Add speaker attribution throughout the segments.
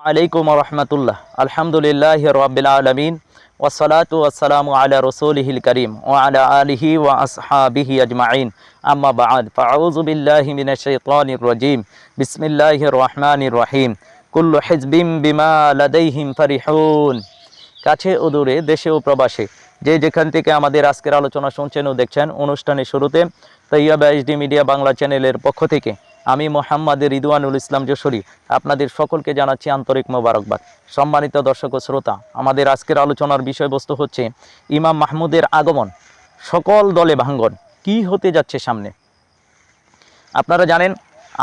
Speaker 1: আলাইকুম রহমতুল্লাহ। আলহামদুলিল্লাহ রব্বিল আলামিন ওয়াসসালাতু ওয়াসসালামু আলা রাসূলিহিল কারীম ওয়া আলা আলিহি ওয়া আসহাবিহি আজমাইন, আম্মা বা'দ। ফাআউযু বিল্লাহি মিনাশ শাইতানির রাজীম। বিসমিল্লাহির রহমানির রহিম। কুল্লু হিজবিম বিমা লাদাইহিম ফারিহুন। কাছে ও দূরে, দেশে ও প্রবাসে, যে যেখান থেকে আমাদের আজকের আলোচনা শুনছেন ও দেখছেন, অনুষ্ঠানের শুরুতে তৈয়বা এইচডি মিডিয়া বাংলা চ্যানেলের পক্ষ থেকে আমি মোহাম্মদ রিদওয়ানুল ইসলাম যশোরী আপনাদের সকলকে জানাচ্ছি আন্তরিক মোবারকবাদ। সম্মানিত দর্শক ও শ্রোতা, আমাদের আজকের আলোচনার বিষয়বস্তু হচ্ছে ইমাম মাহমুদের আগমন, সকল দলে ভাঙ্গন, কি হতে যাচ্ছে সামনে। আপনারা জানেন,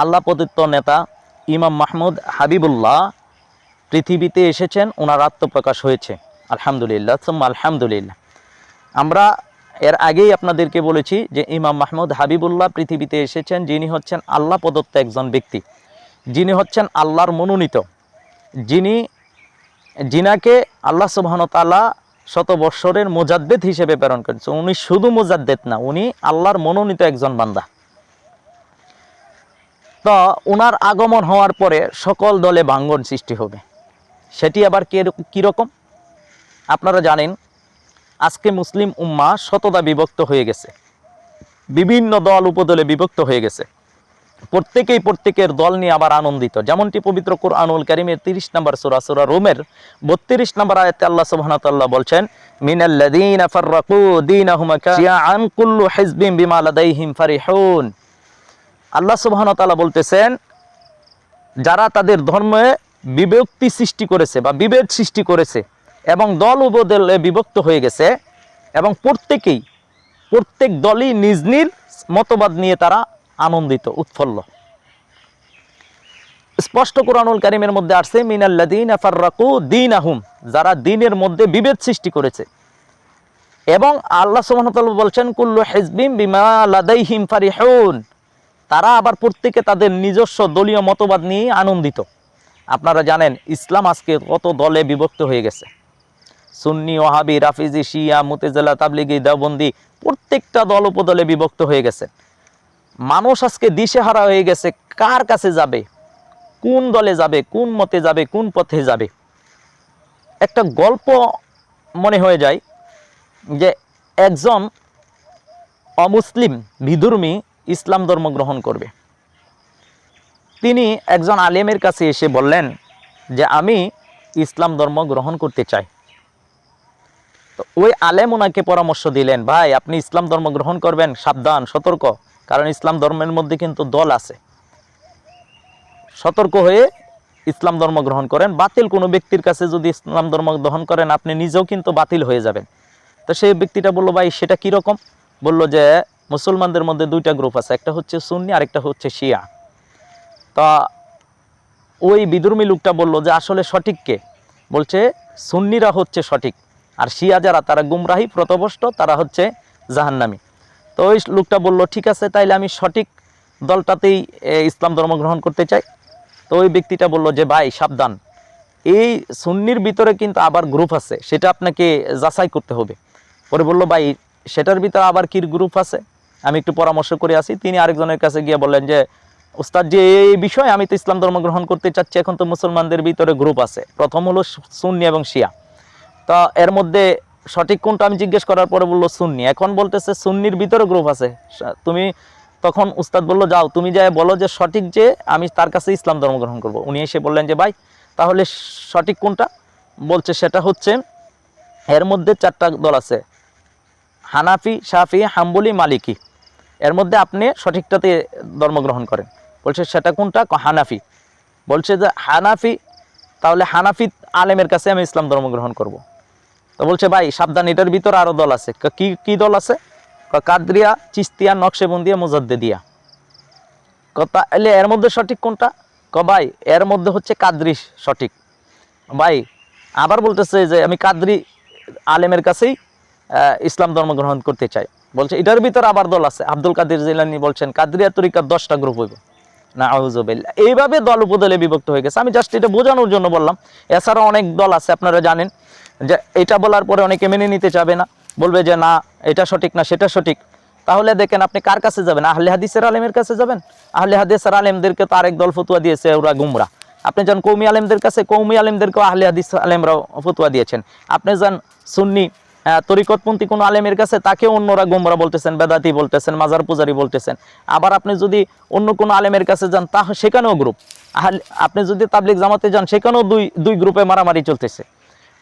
Speaker 1: আল্লাহ প্রদত্ত নেতা ইমাম মাহমুদ হাবিবুল্লাহ পৃথিবীতে এসেছেন, ওনার আত্মপ্রকাশ হয়েছে। আলহামদুলিল্লাহ সুম্মা আলহামদুলিল্লাহ। আমরা এর আগেই আপনাদেরকে বলেছি যে ইমাম মাহমুদ হাবিবুল্লাহ পৃথিবীতে এসেছেন, যিনি হচ্ছেন আল্লাহ প্রদত্ত একজন ব্যক্তি, যিনি হচ্ছেন আল্লাহর মনোনীত, যিনাকে আল্লাহ সুবহানাহু ওয়া তাআলা শত বৎসরের মুজাদ্দেদ হিসেবে প্রেরণ করেছে। উনি শুধু মুজাদ্দেদ না, উনি আল্লাহর মনোনীত একজন বান্দা। তো ওনার আগমন হওয়ার পরে সকল দলে ভাঙ্গন সৃষ্টি হবে। সেটি আবার কীরকম? আপনারা জানেন, আজকে মুসলিম উম্মাহ শতদা বিভক্ত হয়ে গেছে, বিভিন্ন দল উপদলে বিভক্ত হয়ে গেছে। প্রত্যেকেই প্রত্যেকের দল নিয়ে আবার আনন্দিত। যেমনটি পবিত্র কুরআনুল কারীমের 30 নম্বর সূরা সূরা রুমের 32 নম্বর আয়াতে আল্লাহ সুবহানাহু ওয়া তাআলা বলছেন, মিনাল্লাযীনা ফাররাকু দীনাহুম শিয়াআন কুল্লু হিজবিন বিমা লাদাইহিম ফারিহুন। আল্লাহ সুবহানাহু ওয়া তাআলা বলতেছেন, যারা তাদের ধর্মে বিভক্তি সৃষ্টি করেছে বা বিভেদ সৃষ্টি করেছে এবং দল উপদলে বিভক্ত হয়ে গেছে, এবং প্রত্যেক দলই নিজ নিজ মতবাদ নিয়ে তারা আনন্দিত, উৎফুল্ল। স্পষ্ট কুরআনুল কারীমের মধ্যে আসছে, মিনাল্লাযীনা ফাররাকু দীনাহুম, যারা দ্বীনের মধ্যে বিভেদ সৃষ্টি করেছে। এবং আল্লাহ সুবহানাহু ওয়া তাআলা বলছেন, কুল্লু হিজবিন বিমা লাদাইহিম ফারিহুন, তারা আবার প্রত্যেকে তাদের নিজস্ব দলীয় মতবাদ নিয়ে আনন্দিত। আপনারা জানেন, ইসলাম আজকে কত দলে বিভক্ত হয়ে গেছে। সুন্নি, ওয়াহাবি, রাফিজি, শিয়া, মুতাজিলা, তাবলিগি, দেওবন্দি, প্রত্যেকটা দল উপদলে বিভক্ত হয়ে গেছে। মানুষ আজকে দিশেহারা হয়ে গেছে, কার কাছে যাবে, কোন দলে যাবে, কোন মতে যাবে, কোন পথে যাবে। একটা গল্প মনে হয়ে যায় যে একজন অমুসলিম বিধর্মী ইসলাম ধর্ম গ্রহণ করবে। তিনি একজন আলেমের কাছে এসে বললেন যে আমি ইসলাম ধর্ম গ্রহণ করতে চাই। তো ওই আলেম ওনাকে পরামর্শ দিলেন, ভাই আপনি ইসলাম ধর্ম গ্রহণ করবেন, সাবধান, সতর্ক, কারণ ইসলাম ধর্মের মধ্যে কিন্তু দল আছে। সতর্ক হয়ে ইসলাম ধর্ম গ্রহণ করেন। বাতিল কোনো ব্যক্তির কাছে যদি ইসলাম ধর্ম গ্রহণ করেন, আপনি নিজেও কিন্তু বাতিল হয়ে যাবেন। তো সেই ব্যক্তিটা বলল, ভাই সেটা কীরকম? বলল যে মুসলমানদের মধ্যে দুইটা গ্রুপ আছে, একটা হচ্ছে সুন্নি, আরেকটা হচ্ছে শিয়া। তা ওই বিধর্মী লোকটা বলল যে আসলে সঠিক কে? বলছে সুন্নিরা হচ্ছে সঠিক, আর শিয়া যারা, তারা গুমরাহি প্রতভষ্ট, তারা হচ্ছে জাহান্নামী। তো ওই লোকটা বলল, ঠিক আছে, তাইলে আমি সঠিক দলটাতেই ইসলাম ধর্ম গ্রহণ করতে চাই। তো ওই ব্যক্তিটা বলল যে ভাই সাবধান, এই সুন্নির ভিতরে কিন্তু আবার গ্রুপ আছে, সেটা আপনাকে যাচাই করতে হবে। পরে বলল, ভাই সেটার ভিতরে আবার কি গ্রুপ আছে, আমি একটু পরামর্শ করে আসি। তিনি আরেকজনের কাছে গিয়ে বললেন যে উস্তাদ, যে এই বিষয় আমি তো ইসলাম ধর্ম গ্রহণ করতে চাচ্ছি, এখন তো মুসলমানদের ভিতরে গ্রুপ আছে, প্রথম হলো সুন্নি এবং শিয়া। তা এর মধ্যে সঠিক কোনটা আমি জিজ্ঞেস করার পরে বললো সুন্নি। এখন বলতেছে সুন্নির ভিতরে গ্রুপ আছে। তুমি তখন উস্তাদ বলল, যাও তুমি যাই বলো যে সঠিক, যে আমি তার কাছে ইসলাম ধর্ম গ্রহণ করব। উনি এসে বললেন যে ভাই তাহলে সঠিক কোনটা? বলছে সেটা হচ্ছে, এর মধ্যে 4টা দল আছে, হানাফি, শাফি, হাম্বলি, মালিকি। এর মধ্যে আপনি সঠিকটাতে ধর্ম গ্রহণ করেন। বলছে সেটা কোনটা? হানাফি। বলছে যে হানাফি, তাহলে হানাফি আলেমের কাছে আমি ইসলাম ধর্ম গ্রহণ করব। তো বলছে ভাই সাবধান, এটার ভিতরে আরও দল আছে। কি দল আছে? কাদরিয়া, চিস্তিয়া, নকশেবন্দিয়া, মুজাদ্দিদিয়া। কথা এলে এর মধ্যে সঠিক কোনটা? ভাই এর মধ্যে হচ্ছে কাদরি সঠিক। ভাই আবার বলতেছে যে আমি কাদরি আলেমের কাছেই ইসলাম ধর্ম গ্রহণ করতে চাই। বলছে এটার ভিতরে আবার দল আছে। আব্দুল কাদের জিলানী বলছেন কাদরিয়া তরিকার 10টা গ্রুপ হইব। নাউযুবিল্লাহ। এইভাবে দল উপদলে বিভক্ত হয়ে গেছে। আমি জাস্ট এটা বোঝানোর জন্য বললাম। এছাড়াও অনেক দল আছে, আপনারা জানেন যে এটা বলার পরে অনেকে মেনে নিতে চাবে না, বলবে যে না এটা সঠিক না সেটা সঠিক। তাহলে দেখেন আপনি কার কাছে যাবেন? আহলে হাদিসের আলেমের কাছে যাবেন? আহলে হাদিসের আলেমদেরকে তো আরেক দল ফতোয়া দিয়েছে ওরা গুমরা, আপনি যান কৌমি আলেমদের কাছে, কৌমি আলেমদেরকেও আহলে হাদিস আলেমরাও ফতোয়া দিয়েছেন। আপনি যান সুন্নি তরিকতপন্থী কোনো আলেমের কাছে, তাকে অন্যরা গোমরা বলতেছেন, বেদাতি বলতেছেন, মাজার পূজারি বলতেছেন। আবার আপনি যদি অন্য কোনো আলেমের কাছে যান, তা সেখানেও গ্রুপ। আপনি যদি তাবলিগ জামাতে যান, সেখানেও দুই গ্রুপে মারামারি চলতেছে,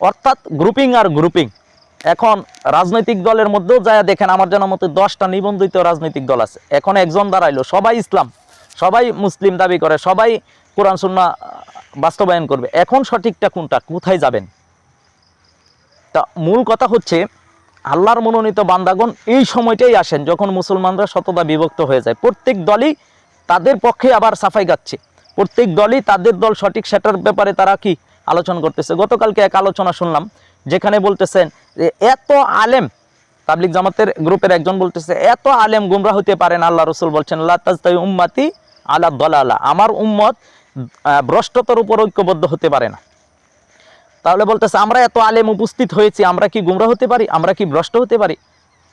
Speaker 1: অর্থাৎ গ্রুপিং আর গ্রুপিং। এখন রাজনৈতিক দলের মধ্যেও যায় দেখেন, আমার জানা মতে 10টা নিবন্ধিত রাজনৈতিক দল আছে। এখন একজন দাঁড়াইলো, সবাই ইসলাম, সবাই মুসলিম দাবি করে, সবাই কোরআন সুন্নাহ বাস্তবায়ন করবে। এখন সঠিকটা কোনটা, কোথায় যাবেন? তা মূল কথা হচ্ছে, আল্লাহর মনোনীত বান্দাগণ এই সময়টাই আসেন যখন মুসলমানরা শতদা বিভক্ত হয়ে যায়। প্রত্যেক দলই তাদের পক্ষে আবার সাফাই গাচ্ছে, প্রত্যেক দলই তাদের দল সঠিক সেটার ব্যাপারে তারা কি আলোচনা করতেছে। গতকালকে এক আলোচনা শুনলাম, যেখানে বলতেছেন যে এত আলেম, তাবলিগ জামাতের গ্রুপের একজন বলতেছে, এত আলেম গুমরা হতে পারেন। আল্লাহ রসুল বলছেন, লা তাজতাই উম্মতি আলা দালালা, আমার উম্মত ভ্রষ্টতার উপর ঐক্যবদ্ধ হতে পারে না। তাহলে বলতেছে, আমরা এত আলেম উপস্থিত হয়েছি, আমরা কি গুমরা হতে পারি? আমরা কি ভ্রষ্ট হতে পারি?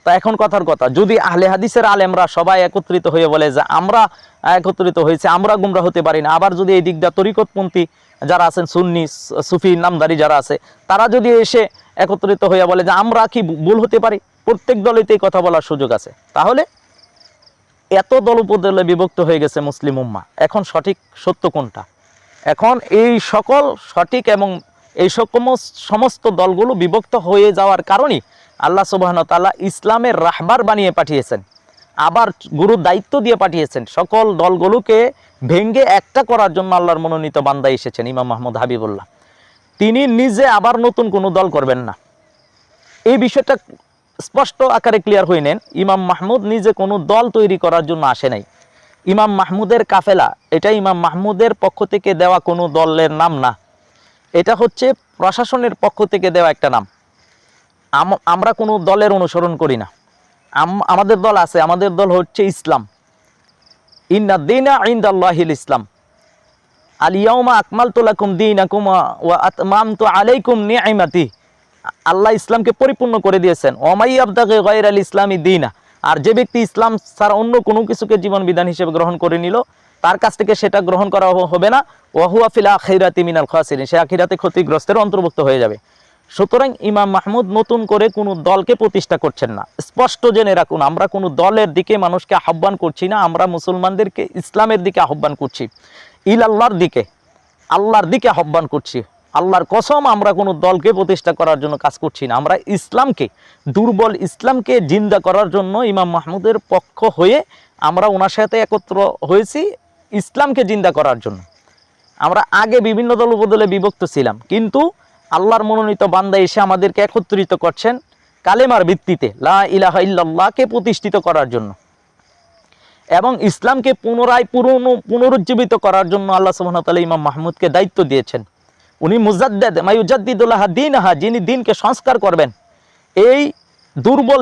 Speaker 1: তা এখন কথার কথা, যদি আহলে হাদিসের আলেমরা সবাই একত্রিত হয়ে বলে যে আমরা একত্রিত হয়েছে, আমরা গুমরা হতে পারি না, আবার যদি এই দিকটা তরিকতপন্থী যারা আছেন, সুন্নি সুফি নামদারি যারা আছে, তারা যদি এসে একত্রিত হয়ে বলে যে আমরা কি ভুল হতে পারি, প্রত্যেক দলেতেই কথা বলার সুযোগ আছে। তাহলে এত দল উপদলে বিভক্ত হয়ে গেছে মুসলিম উম্মাহ, এখন সঠিক সত্য কোনটা? এখন এই সকল সঠিক এবং এই সমস্ত দলগুলো বিভক্ত হয়ে যাওয়ার কারণেই আল্লাহ সুবহানাহু ওয়া তাআলা ইসলামের রাহবার বানিয়ে পাঠিয়েছেন, আবার গুরু দায়িত্ব দিয়ে পাঠিয়েছেন। সকল দলগুলোকে ভেঙ্গে একটা করার জন্য আল্লাহর মনোনীত বান্দা এসেছেন ইমাম মাহমুদ হাবিবুল্লাহ। তিনি নিজে আবার নতুন কোনো দল করবেন না, এই বিষয়টা স্পষ্ট আকারে ক্লিয়ার হয়ে নেন। ইমাম মাহমুদ নিজে কোনো দল তৈরি করার জন্য আসে নাই। ইমাম মাহমুদের কাফেলা, এটা ইমাম মাহমুদের পক্ষ থেকে দেওয়া কোনো দলের নাম না, এটা হচ্ছে প্রশাসনের পক্ষ থেকে দেওয়া একটা নাম। আমরা কোনো দলের অনুসরণ করি না, আমাদের দল আছে, আমাদের দল হচ্ছে ইসলাম। ইন্না দীনা ইনদাল্লাহিল ইসলাম, আল ইয়াউমা আকমালতু লাকুম দীনাকুম ওয়া আতমামতু আলাইকুম নি'মাতি। আল্লাহ ইসলামকে পরিপূর্ণ করে দিয়েছেন। ওমাই আবতাগি গায়রাল ইসলামি দীনা, আর যে ব্যক্তি ইসলাম ছাড়া অন্য কোনো কিছুকে জীবন বিধান হিসেবে গ্রহণ করে নিল, তার কাছ থেকে সেটা গ্রহণ করা হবে না। ওয়া হুয়া ফিল আখিরাতি মিনাল খাসিরিন, সে আখিরাতে ক্ষতিগ্রস্তের অন্তর্ভুক্ত হয়ে যাবে। সুতরাং ইমাম মাহমুদ নতুন করে কোনো দলকে প্রতিষ্ঠা করছেন না। স্পষ্ট জেনে রাখুন, আমরা কোনো দলের দিকে মানুষকে আহ্বান করছি না, আমরা মুসলমানদেরকে ইসলামের দিকে আহ্বান করছি, আল্লাহর দিকে, আল্লাহর দিকে আহ্বান করছি। আল্লাহর কসম, আমরা কোনো দলকে প্রতিষ্ঠা করার জন্য কাজ করছি না। আমরা ইসলামকে, দুর্বল ইসলামকে জিন্দা করার জন্য ইমাম মাহমুদের পক্ষ হয়ে আমরা ওনার সাথে একত্র হয়েছি, ইসলামকে জিন্দা করার জন্য। আমরা আগে বিভিন্ন দল উপদলে বিভক্ত ছিলাম, কিন্তু আল্লাহর মনোনীত বান্দা এসে আমাদেরকে একত্রিত করছেন কালেমার ভিত্তিতে, লা ইলাহা ইল্লাল্লাহকে প্রতিষ্ঠিত করার জন্য এবং ইসলামকে পুনরায় পুনরুজ্জীবিত করার জন্য আল্লাহ সুবহানাহু ওয়া তাআলা ইমাম মাহমুদকে দায়িত্ব দিয়েছেন। উনি মুজাদ্দিদ মায়ুজাদ্দিদুল্লাহ দীনহা, যিনি দিনকে সংস্কার করবেন, এই দুর্বল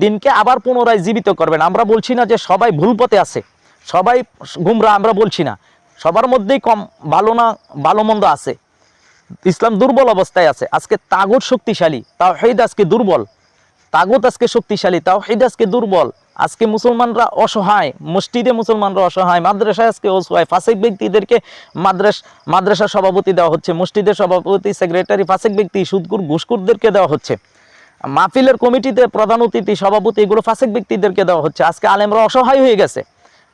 Speaker 1: দিনকে আবার পুনরায় জীবিত করবেন। আমরা বলছি না যে সবাই ভুল পথে আছে, সবাই গুমরা, আমরা বলছি না, সবার মধ্যেই কম ভালো না ভালো মন্দ আছে। ইসলাম দুর্বল অবস্থায় আছে। আজকে তাগুত শক্তিশালী, তাওহীদ আজকে দুর্বল। তাগুত আজকে শক্তিশালী, তাওহীদ আজকে দুর্বল। আজকে মুসলমানরা অসহায়, মসজিদে মুসলমানরা অসহায়, মাদ্রাসায় আজকে অসহায়। ফাসিক ব্যক্তিদেরকে মাদ্রাসার সভাপতি দেওয়া হচ্ছে, মসজিদের সভাপতি, সেক্রেটারি ফাসিক ব্যক্তি, সুদকুর ঘুষখোরদেরকে দেওয়া হচ্ছে। মাহফিলের কমিটিতে প্রধান অতিথি, সভাপতি, এগুলো ফাসিক ব্যক্তিদেরকে দেওয়া হচ্ছে। আজকে আলেমরা অসহায় হয়ে গেছে,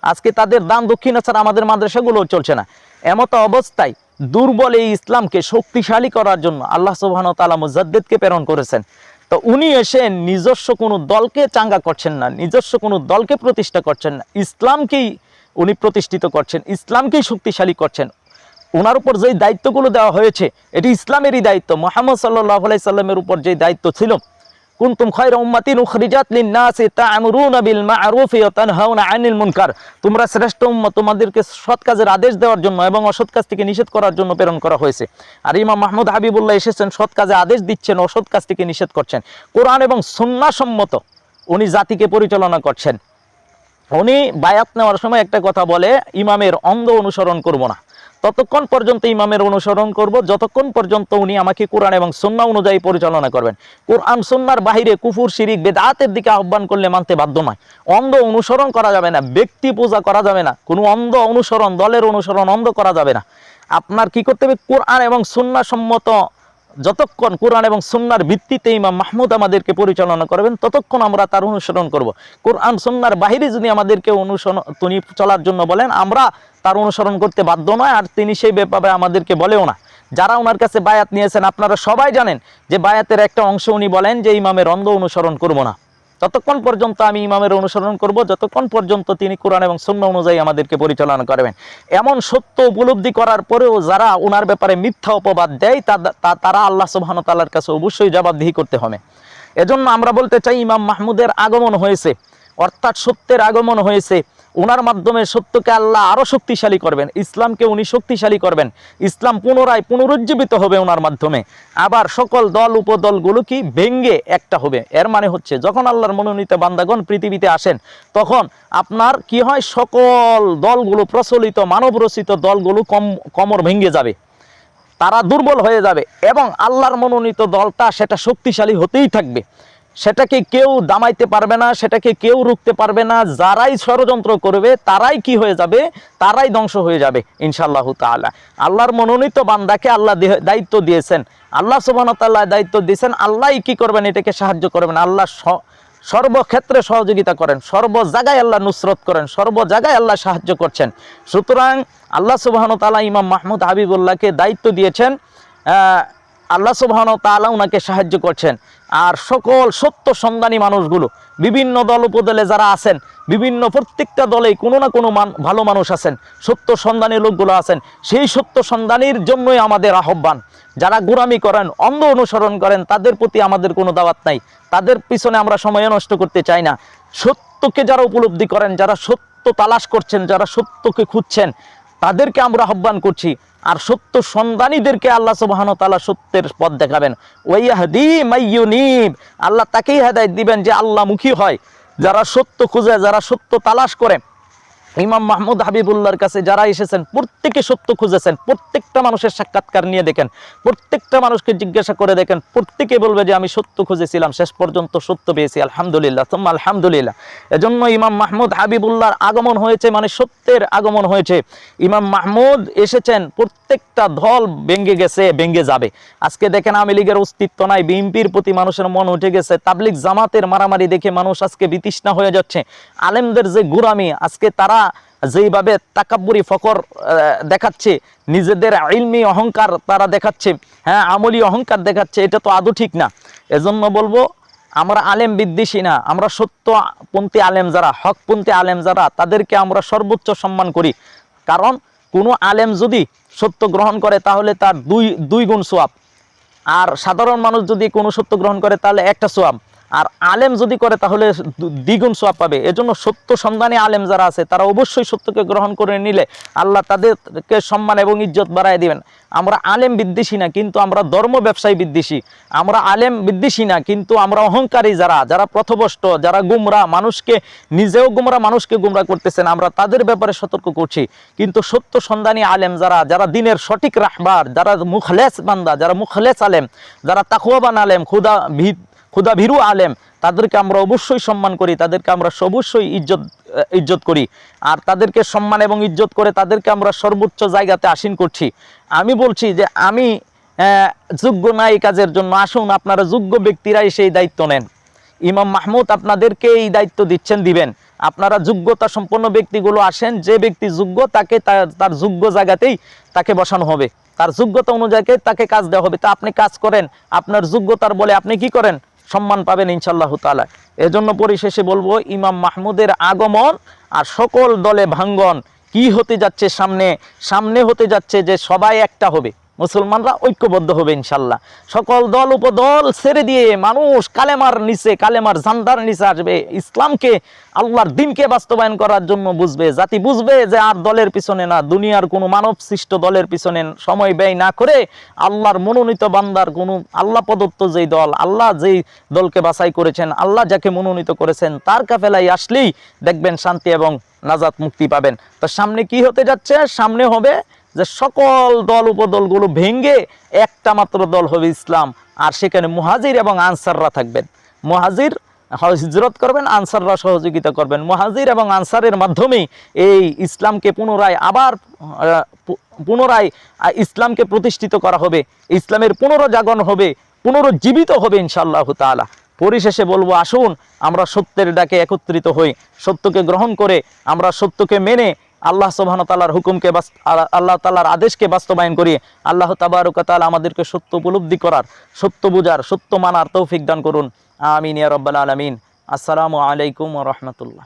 Speaker 1: আজকে তাদের দান দক্ষিণা ছাড়া আমাদের মাদ্রাসাগুলো চলছে না। এমত অবস্থায় দুর্বল এই ইসলামকে শক্তিশালী করার জন্য আল্লাহ সুবহানাহু ওয়া তাআলা মুজাদ্দিদকে প্রেরণ করেছেন। তো উনি এসে নিজস্ব কোনো দলকে চাঙ্গা করছেন না, নিজস্ব কোনো দলকে প্রতিষ্ঠা করছেন না, ইসলামকেই উনি প্রতিষ্ঠিত করছেন, ইসলামকেই শক্তিশালী করছেন। ওনার উপর যেই দায়িত্বগুলো দেওয়া হয়েছে, এটি ইসলামেরই দায়িত্ব। মুহাম্মদ সাল্লাল্লাহু আলাইহি সাল্লামের উপর যে দায়িত্ব ছিল, কুনতুম খায়রা উম্মাতিন উখরিজাত লিন-নাসি তা'মুরুনা বিল মা'রুফি ওয়া তানহাউনা আনিল মুনকার, তোমরা শ্রেষ্ঠ উম্মত, তোমাদেরকে সৎ কাজের আদেশ দেওয়ার জন্য এবং অসৎ কাজ থেকে নিষেধ করার জন্য প্রেরণ করা হয়েছে। আর ইমাম মাহমুদ হাবিবুল্লাহ এসেছেন, সৎ কাজে আদেশ দিচ্ছেন, অসৎ কাজ থেকে নিষেধ করছেন। কোরআন এবং সুন্নাহ সম্মত উনি জাতিকে পরিচালনা করছেন। উনি বায়াত নেওয়ার সময় একটা কথা বলে, ইমামের অন্ধ অনুসরণ করব না। ততক্ষণ পর্যন্ত ইমামের অনুসরণ করব যতক্ষণ পর্যন্ত উনি আমাকে কোরআন এবং সুন্নাহ অনুযায়ী পরিচালনা করবেন। কোরআন সুন্নাহর বাইরে কুফর শিরিক বেদাতের দিকে আহ্বান করলে মানতে বাধ্য নয়। অন্ধ অনুসরণ করা যাবে না, ব্যক্তি পূজা করা যাবে না, কোনো অন্ধ অনুসরণ, দলের অনুসরণ অন্ধ করা যাবে না। আপনার কি করতে হবে, কোরআন এবং সুন্নাহ সম্মত, যতক্ষণ কোরআন এবং সুন্নাহর ভিত্তিতে ইমাম মাহমুদ আমাদেরকে পরিচালনা করবেন ততক্ষণ আমরা তার অনুসরণ করব। কোরআন সুন্নাহর বাইরে যদি আমাদেরকে অনুসরণ তিনি চলার জন্য বলেন, আমরা তার অনুসরণ করতে বাধ্য নয়, আর তিনি সেই ব্যাপারে আমাদেরকে বলেও না। যারা ওনার কাছে বায়াত নিয়েছেন আপনারা সবাই জানেন যে বায়াতের একটা অংশ উনি বলেন যে ইমামের অন্ধ অনুসরণ করব না। ততক্ষণ পর্যন্ত আমি ইমামের অনুসরণ করব যতক্ষণ পর্যন্ত তিনি কোরআন এবং সুন্নাহ অনুযায়ী আমাদেরকে পরিচালনা করবেন। এমন সত্য উপলব্ধি করার পরেও যারা ওনার ব্যাপারে মিথ্যা অপবাদ দেয় তারা আল্লাহ সুবহানাহু ওয়া তাআলার কাছে অবশ্যই জবাবদিহি করতে হবে। এজন্য আমরা বলতে চাই ইমাম মাহমুদের আগমন হয়েছে, অর্থাৎ সত্যের আগমন হয়েছে। ওনার মাধ্যমে সত্যকে আল্লাহ আরো শক্তিশালী করবেন, ইসলামকে উনি শক্তিশালী করবেন, ইসলাম পুনরায় পুনরুজ্জীবিত হবে ওনার মাধ্যমে। আবার সকল দল উপদলগুলো কি ভেঙ্গে একটা হবে। এর মানে হচ্ছে যখন আল্লাহর মনোনীত বান্দাগণ পৃথিবীতে আসেন তখন আপনার কি হয়, সকল দলগুলো, প্রচলিত মানব রচিত দলগুলো কমর ভেঙ্গে যাবে, তারা দুর্বল হয়ে যাবে, এবং আল্লাহর মনোনীত দলটা সেটা শক্তিশালী হতেই থাকবে। সেটাকে কেউ দামাইতে পারবে না, সেটাকে কেউ রুখতে পারবে না। যারাই ষড়যন্ত্র করবে তারাই কি হয়ে যাবে, তারাই ধ্বংস হয়ে যাবে ইনশাআল্লাহু তাআলা। আল্লাহর মনোনীত বান্দাকে আল্লাহ দায়িত্ব দিয়েছেন, আল্লাহ সুবহানাহু ওয়া তাআলা দায়িত্ব দিয়েছেন, আল্লাহই কি করবেন, এটাকে সাহায্য করবেন। আল্লাহ সর্বক্ষেত্রে সহযোগিতা করেন, সর্ব জায়গায় আল্লাহ নুসরত করেন, সর্ব জায়গায় আল্লাহ সাহায্য করছেন। সুতরাং আল্লাহ সুবহানাহু ওয়া তাআলা ইমাম মাহমুদ হাবিবুল্লাহকে দায়িত্ব দিয়েছেন, আল্লাহ সুবহানাহু ওয়া তাআলা ওনাকে সাহায্য করছেন। আর সকল সত্য সন্ধানী মানুষগুলো, বিভিন্ন দল উপদলে যারা আছেন, বিভিন্ন প্রত্যেকটা দলেই কোনো না কোনো ভালো মানুষ আছেন, সত্য সন্ধানী লোকগুলো আছেন, সেই সত্য সন্ধানীর জন্যই আমাদের আহ্বান। যারা গোরামি করেন, অন্ধ অনুসরণ করেন, তাদের প্রতি আমাদের কোনো দাওয়াত নাই, তাদের পিছনে আমরা সময় নষ্ট করতে চাই না। সত্যকে যারা উপলব্ধি করেন, যারা সত্য তালাশ করছেন, যারা সত্যকে খুঁজছেন, তাদেরকে আমরা আহ্বান করছি। আর সত্য সন্ধানীদেরকে আল্লাহ সুবহানাহু ওয়া তাআলা সত্যের পথ দেখাবেন। ওয়াইয়াহদি মাইয়ুনিব, আল্লাহ তাকেই হেদায়েত দিবেন যে আল্লাহমুখী হয়, যারা সত্য খুঁজে, যারা সত্য তালাশ করে। ইমাম মাহমুদ হাবিবুল্লাহর কাছে যারা এসেছেন প্রত্যেকে সত্য খুঁজেছেন। প্রত্যেকটা মানুষের সাক্ষাৎকার নিয়ে দেখেন, প্রত্যেকটা মানুষকে জিজ্ঞাসা করে দেখেন, প্রত্যেকে বলবে যে আমি সত্য খুঁজেছিলাম, শেষ পর্যন্ত সত্য পেয়েছি, আলহামদুলিল্লাহ তুম্মা আলহামদুলিল্লাহ। এজন্য ইমাম মাহমুদ হাবিবুল্লাহর আগমন হয়েছে, মানে সত্যের আগমন হয়েছে। ইমাম মাহমুদ এসেছেন, প্রত্যেকটা দল ভেঙ্গে গেছে, ভেঙ্গে যাবে। আজকে দেখেন আওয়ামী লীগের অস্তিত্ব নাই, বিএনপির প্রতি মানুষের মন উঠে গেছে, তাবলিগ জামাতের মারামারি দেখে মানুষ আজকে বিতৃষ্ণা হয়ে যাচ্ছে। আলেমদের যে গোরামি, আজকে তারা যেইভাবে তাকাব্বুরি ফকর দেখাচ্ছে, নিজেদের ইলমি অহংকার তারা দেখাচ্ছে, হ্যাঁ আমলি অহংকার দেখাচ্ছে, এটা তো আদৌ ঠিক না। এজন্য বলবো আমরা আলেম বিদ্বেষী না, আমরা সত্যপন্থী আলেম যারা, হকপন্থী আলেম যারা, তাদেরকে আমরা সর্বোচ্চ সম্মান করি। কারণ কোনো আলেম যদি সত্য গ্রহণ করে তাহলে তার দুই গুণ সওয়াব, আর সাধারণ মানুষ যদি কোনো সত্য গ্রহণ করে তাহলে একটা সওয়াব, আর আলেম যদি করে তাহলে দ্বিগুণ সওয়াব পাবে। এজন্য সত্য সন্ধানী আলেম যারা আছে তারা অবশ্যই সত্যকে গ্রহণ করে নিলে আল্লাহ তাদেরকে সম্মান এবং ইজ্জত বাড়ায় দিবেন। আমরা আলেম বিদ্বেষী না, কিন্তু আমরা ধর্ম ব্যবসায়ী বিদ্বেষী। আমরা আলেম বিদ্বেষী না, কিন্তু আমরা অহংকারী, যারা পথভ্রষ্ট, যারা গুমরা, মানুষকে নিজেও গুমরা, মানুষকে গুমরা করতেছেন, আমরা তাদের ব্যাপারে সতর্ক করছি। কিন্তু সত্য সন্ধানী আলেম যারা দিনের সঠিক রাহবার, যারা মুখলেস বান্দা, যারা মুখলেস আলেম, যারা তাকওয়াবান আলেম, খুদা ভীরু আলেম, তাদেরকে আমরা অবশ্যই সম্মান করি, তাদেরকে আমরা অবশ্যই ইজ্জত করি। আর তাদেরকে সম্মান এবং ইজ্জত করে তাদেরকে আমরা সর্বোচ্চ জায়গাতে আসীন করছি। আমি বলছি যে আমি যোগ্য নাই কাজের জন্য, আসুন আপনারা যোগ্য ব্যক্তিরাই সেই দায়িত্ব নেন। ইমাম মাহমুদ আপনাদেরকে এই দায়িত্ব দিবেন। আপনারা যোগ্যতা সম্পন্ন ব্যক্তিগুলো আসেন, যে ব্যক্তি যোগ্য তাকে তার যোগ্য জায়গাতেই তাকে বসানো হবে, তার যোগ্যতা অনুযায়ী তাকে কাজ দেওয়া হবে। তা আপনি কাজ করেন, আপনার যোগ্যতার বলে আপনি কি করেন, সম্মান পাবেন ইনশাআল্লাহু তাআলা। এজন্য পরিশেষে বলবো ইমাম মাহমুদের আগমন আর সকল দলে ভাঙ্গন কি হতে যাচ্ছে, সামনে হতে যাচ্ছে যে সবাই একটা হবে, মুসলমানরা ঐক্যবদ্ধ হবে ইনশাল্লাহ। সকল দল উপদল ছেড়ে দিয়ে মানুষ কালেমার ঝান্ডার নিচে আসবে, ইসলামকে, আল্লাহর দ্বীনকে বাস্তবায়ন করার জন্য জাতি বুঝবে যে আর দলের পিছনে না, দুনিয়ার কোনো মানব সৃষ্ট দলের পিছনে সময় ব্যয় না করে আল্লাহর মনোনীত বান্দার কোনো আল্লাহ প্রদত্ত যেই দল, আল্লাহ যেই দলকে বাছাই করেছেন, আল্লাহ যাকে মনোনীত করেছেন তার কাফেলায় আসলেই দেখবেন শান্তি এবং নাজাত মুক্তি পাবেন। তো সামনে কি হতে যাচ্ছে, সামনে হবে যে সকল দল উপদলগুলো ভেঙে একটা মাত্র দল হবে ইসলাম, আর সেখানে মুহাজির এবং আনসাররা থাকবেন। মুহাজির হিজরত করবেন, আনসাররা সহযোগিতা করবেন। মুহাজির এবং আনসারের মাধ্যমেই এই ইসলামকে পুনরায় ইসলামকে প্রতিষ্ঠিত করা হবে, ইসলামের পুনরজাগরণ হবে, পুনরুজ্জীবিত হবে ইনশাআল্লাহ তাআলা। পরিশেষে বলবো, আসুন আমরা সত্যের ডাকে একত্রিত হই, সত্যকে গ্রহণ করে আমরা সত্যকে মেনে আল্লাহ সুবহানাহু ওয়া তাআলার হুকুমকে আল্লাহ তাআলার আদেশকে বাস্তবায়ন করি। আল্লাহ তাবারক ওয়া তাআলা আমাদেরকে সত্য উপলব্ধি করার, সত্য বুঝার, সত্য মানার তৌফিক দান করুন। আমিন ইয়া রাব্বাল আলামিন। আসসালামু আলাইকুম ওয়া রাহমাতুল্লাহ।